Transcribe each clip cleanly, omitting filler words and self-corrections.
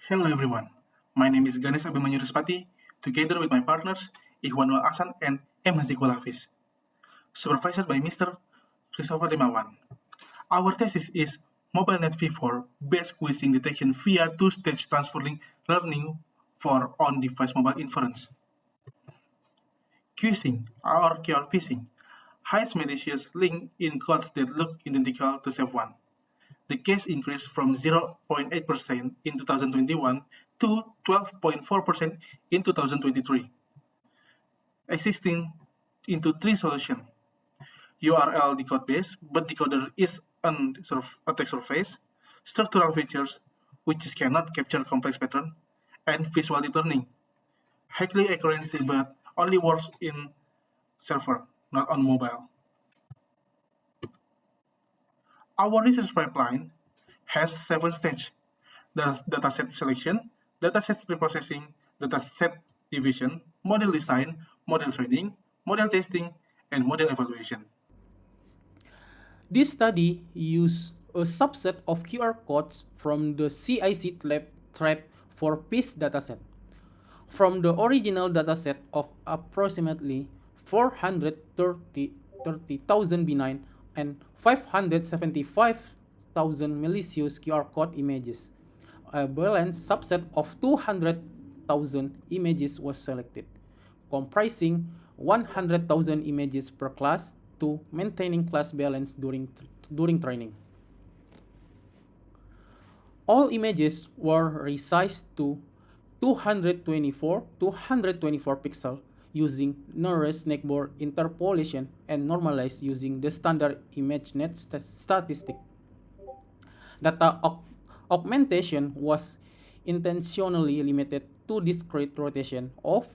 Hello everyone, my name is Ganesh Abhimanyu Ruspati, together with my partners Ikhwanul Ahsan and M. Hazikul Hafiz, supervised by Mr. Christopher Limawan. Our thesis is MobileNet V4 based quizzing detection via two-stage transfer learning for on-device mobile inference. Quizzing or QR phishing hides malicious link in codes that look identical to SAFE1. The case increased from 0.8% in 2021 to 12.4% in 2023, existing into three solutions. URL decode base, but decoder is an attack surface, structural features, which cannot capture complex pattern, and visual deep learning. Highly accuracy, but only works in server, not on mobile. Our research pipeline has 7 stages: dataset selection, dataset preprocessing, dataset division, model design, model training, model testing, and model evaluation. This study used a subset of QR codes from the CIC thread for PIS dataset. From the original dataset of approximately 430,000 benign and 575,000 malicious QR code images, a balanced subset of 200,000 images was selected, comprising 100,000 images per class to maintaining class balance during training. All images were resized to 224 pixel using nearest neighbor interpolation and normalized using the standard ImageNet statistic. Data augmentation was intentionally limited to discrete rotation of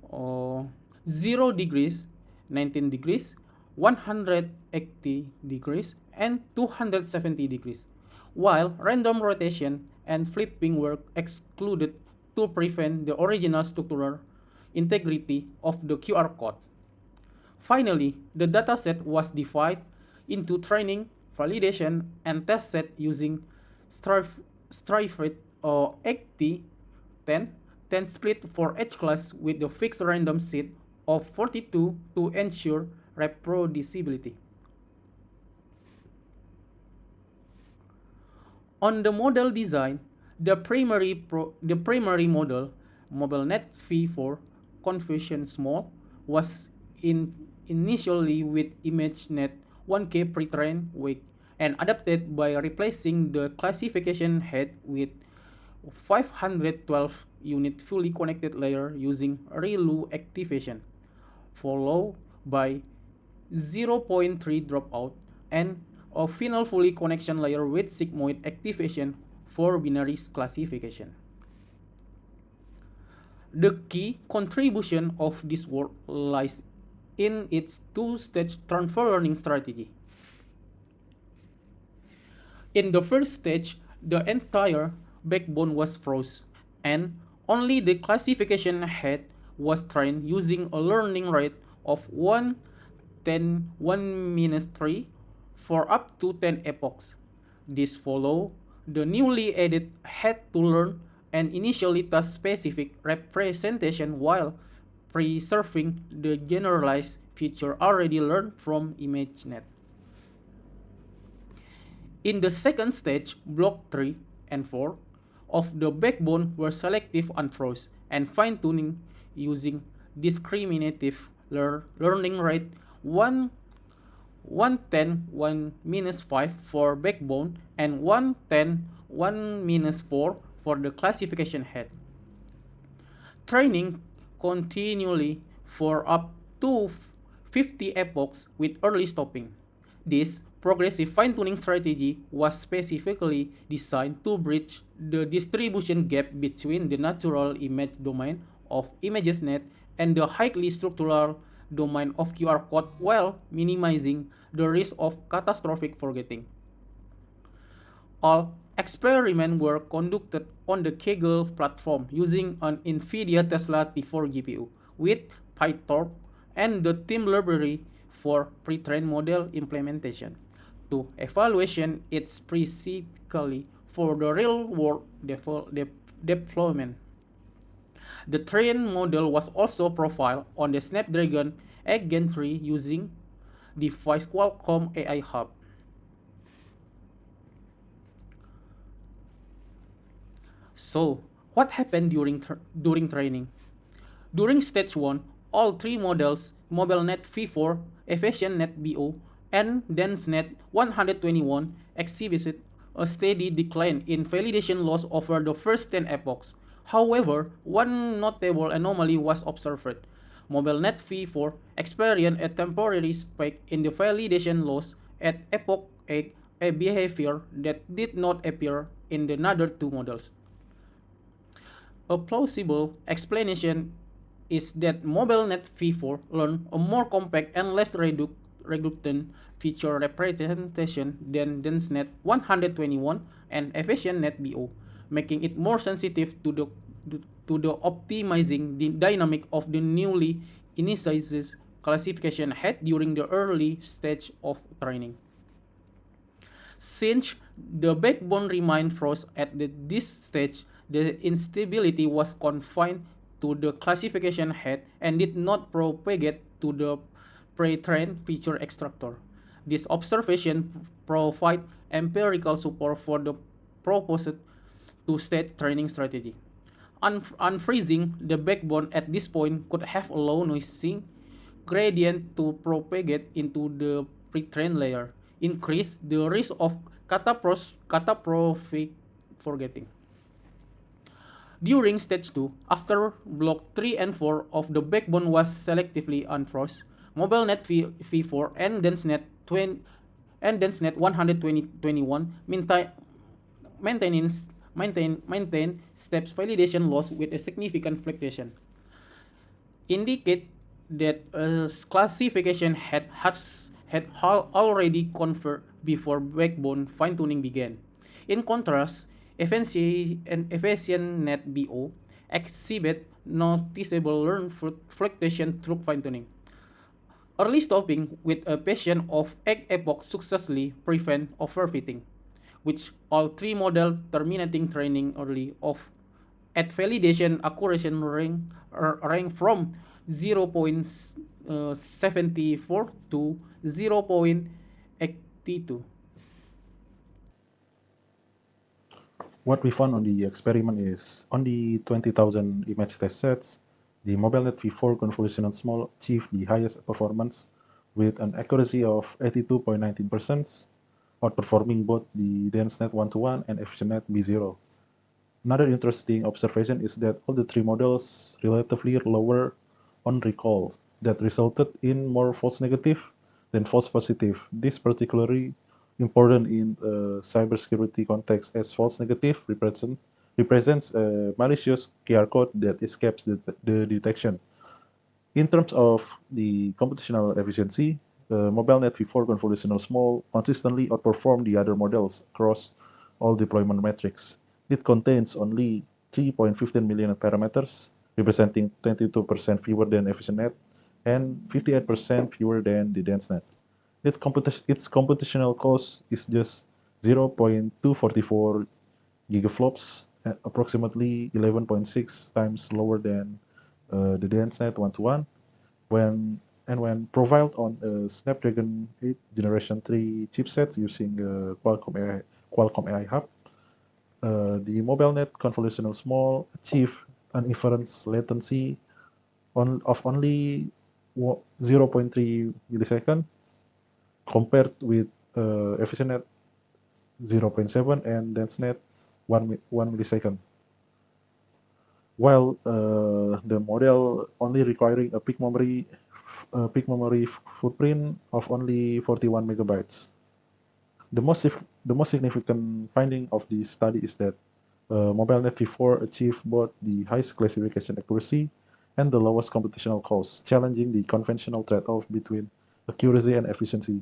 0 degrees, 19 degrees, 180 degrees, and 270 degrees, while random rotation and flipping were excluded to prevent the original structural integrity of the QR code. Finally, the dataset was divided into training, validation, and test set using strifed or 80 10 split for each class with the fixed random seed of 42 to ensure reproducibility. On the model design, the primary model, MobileNet V4 Confusion Small, was initially with ImageNet 1K pre-trained week and adapted by replacing the classification head with 512 unit fully connected layer using ReLU activation, followed by 0.3 dropout and a final fully connection layer with sigmoid activation for binary classification. The key contribution of this work lies in its two-stage transfer learning strategy. In the first stage, the entire backbone was froze, and only the classification head was trained using a learning rate of 1 for up to 10 epochs. This follow the newly added head to learn an initially task-specific representation while preserving the generalized feature already learned from ImageNet. In the second stage, block 3 and 4 of the backbone were selective unfroze and fine-tuning using discriminative learning rate 110 for backbone and 110 for the classification head. Training continually for up to 50 epochs with early stopping. This progressive fine-tuning strategy was specifically designed to bridge the distribution gap between the natural image domain of ImageNet and the highly structural domain of QR code while minimizing the risk of catastrophic forgetting. All experiments were conducted on the Kaggle platform using an NVIDIA Tesla T4 GPU with PyTorch and the TIM library for pre-trained model implementation. To evaluation its precisely for the real-world deployment. The trained model was also profiled on the Snapdragon 8 Gen 3 using device Qualcomm AI Hub. So, what happened during training? During stage 1, all three models, MobileNet V4, EfficientNet BO, and DenseNet 121, exhibited a steady decline in validation loss over the first 10 epochs. However, one notable anomaly was observed. MobileNet V4 experienced a temporary spike in the validation loss at epoch 8, a behavior that did not appear in the other two models. A plausible explanation is that MobileNet V4 learned a more compact and less redundant feature representation than DenseNet 121 and EfficientNet BO, making it more sensitive to the optimizing the dynamic of the newly initialized classification head during the early stage of training. Since the backbone remained frozen at this stage, the instability was confined to the classification head and did not propagate to the pre-trained feature extractor. This observation provides empirical support for the proposed two-stage training strategy. Unfreezing the backbone at this point could have allowed noising gradient to propagate into the pre-trained layer, increase the risk of catastrophic forgetting. During stage 2, after block 3 and 4 of the backbone was selectively unfrozen, MobileNet V4 and DenseNet 121 maintain steps validation loss with a significant fluctuation, indicate that a classification had already converged before backbone fine-tuning began. In contrast, EfficientNet BO exhibit noticeable learn fluctuation through fine-tuning. Early stopping with a patient of 8 epochs successfully prevent overfitting, which all three models terminating training early of at validation accuracy rank from 0.74 to 0.82. What we found on the experiment is, on the 20,000 image test sets, the MobileNet V4 convolutional small achieved the highest performance with an accuracy of 82.19%, outperforming both the DenseNet 121 and EfficientNet B0. Another interesting observation is that all the three models relatively lower on recall, that resulted in more false negative than false positive. This particularly important in a cybersecurity context, as false negative represents a malicious QR code that escapes the detection. In terms of the computational efficiency, MobileNet V4 convolutional small consistently outperformed the other models across all deployment metrics. It contains only 3.15 million parameters, representing 22% fewer than EfficientNet and 58% fewer than the DenseNet. Its computational cost is just 0.244 gigaflops, approximately 11.6 times lower than the DenseNet 121. When profiled on a Snapdragon 8 Generation 3 chipset using Qualcomm AI Hub, the MobileNet convolutional small achieved an inference latency of only 0.3 millisecond, compared with EfficientNet 0.7 and DenseNet 1 millisecond. While the model only requiring a peak memory footprint of only 41 megabytes. The most significant finding of this study is that MobileNet V4 achieved both the highest classification accuracy and the lowest computational cost, challenging the conventional trade-off between accuracy and efficiency.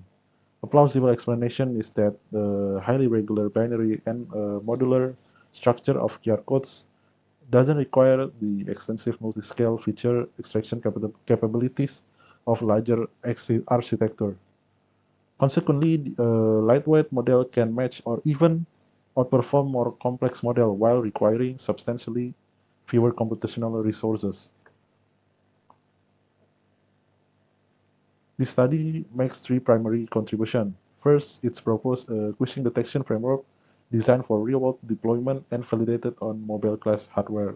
A plausible explanation is that the highly regular binary and modular structure of QR codes doesn't require the extensive multi-scale feature extraction capabilities of larger architecture. Consequently, a lightweight model can match or even outperform more complex models while requiring substantially fewer computational resources. This study makes three primary contributions. First, it's proposed a queuing detection framework designed for real-world deployment and validated on mobile-class hardware.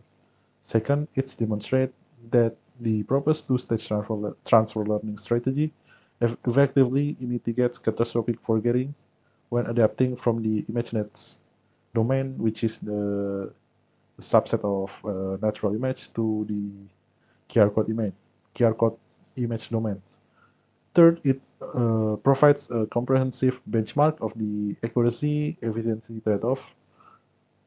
Second, it's demonstrated that the proposed two-stage transfer learning strategy effectively mitigates catastrophic forgetting when adapting from the ImageNet domain, which is the subset of natural image, to the QR code image domain. Third, it provides a comprehensive benchmark of the accuracy-efficiency trade-off,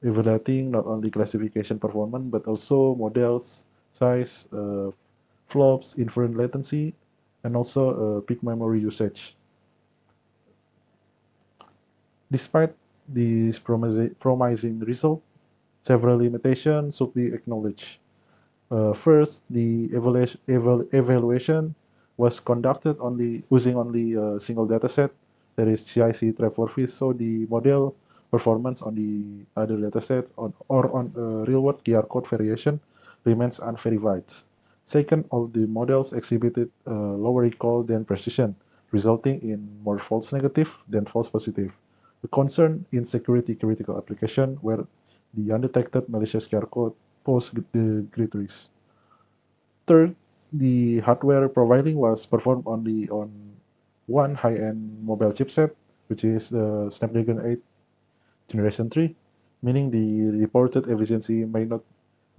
evaluating not only classification performance but also models, size, flops, inference latency, and also peak memory usage. Despite these promising results, several limitations should be acknowledged. First, the evaluation was conducted using only a single dataset, that is GIC Trap4Vis, so the model performance on the other datasets or on a real-world QR code variation remains unverified. Second, all the models exhibited lower recall than precision, resulting in more false negative than false positive. The concern in security critical application where the undetected malicious QR code pose the great risk. Third, the hardware profiling was performed only on one high-end mobile chipset, which is the Snapdragon 8 Generation 3, meaning the reported efficiency may not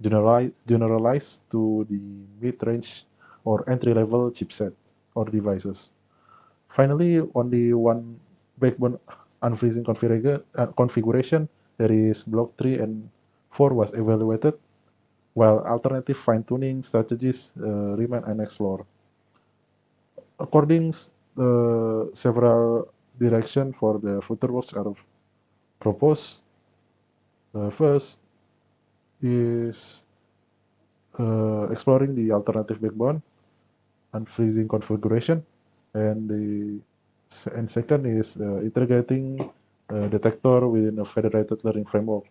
generalize to the mid-range or entry-level chipset or devices. Finally, only one backbone unfreezing configuration, that is Block 3 and 4, was evaluated, while alternative fine-tuning strategies remain unexplored. According several directions for the future works are proposed. First is exploring the alternative backbone unfreezing configuration, and second is integrating detector within a federated learning framework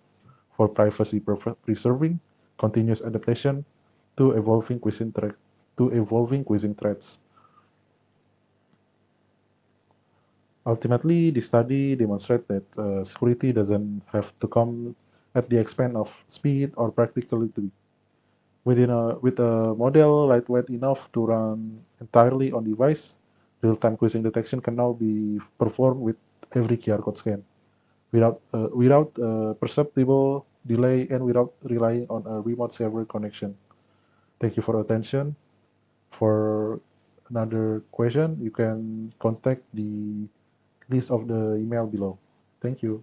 for privacy preserving continuous adaptation to evolving quizzing threats. Ultimately, the study demonstrates that security doesn't have to come at the expense of speed or practicality. With a model lightweight enough to run entirely on device, real-time quizzing detection can now be performed with every QR code scan without perceptible delay and without relying on a remote server connection. Thank you for attention. For another question, you can contact the list of the email below. Thank you.